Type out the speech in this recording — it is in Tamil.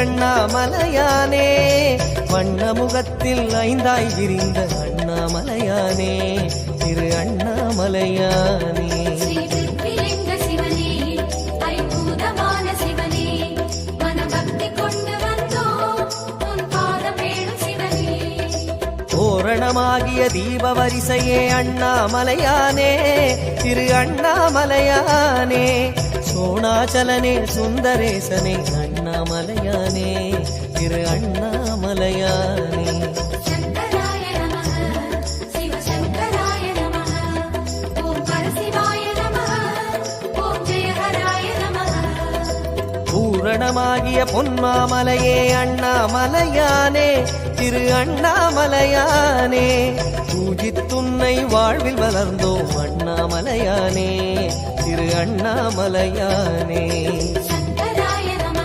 அண்ணாமலையானே, வண்ண முகத்தில் ஐந்தாய் விரிந்த அண்ணாமலையானே, திரு அண்ணாமலையானே. பூரணமாகிய தீப வரிசையே அண்ணாமலையானே, திரு அண்ணாமலையானே, சோணாச்சலனே சுந்தரேசனே அண்ணாமலையானே, திரு அண்ணாமலையானே. பூரணமாகிய பொன்மாமலையே அண்ணாமலையானே, திரு அண்ணாமலையானே, பூஜித்துன்னை வாழ்வில் வளர்ந்தோம் அண்ணாமலையானே, திரு அண்ணாமலையானே.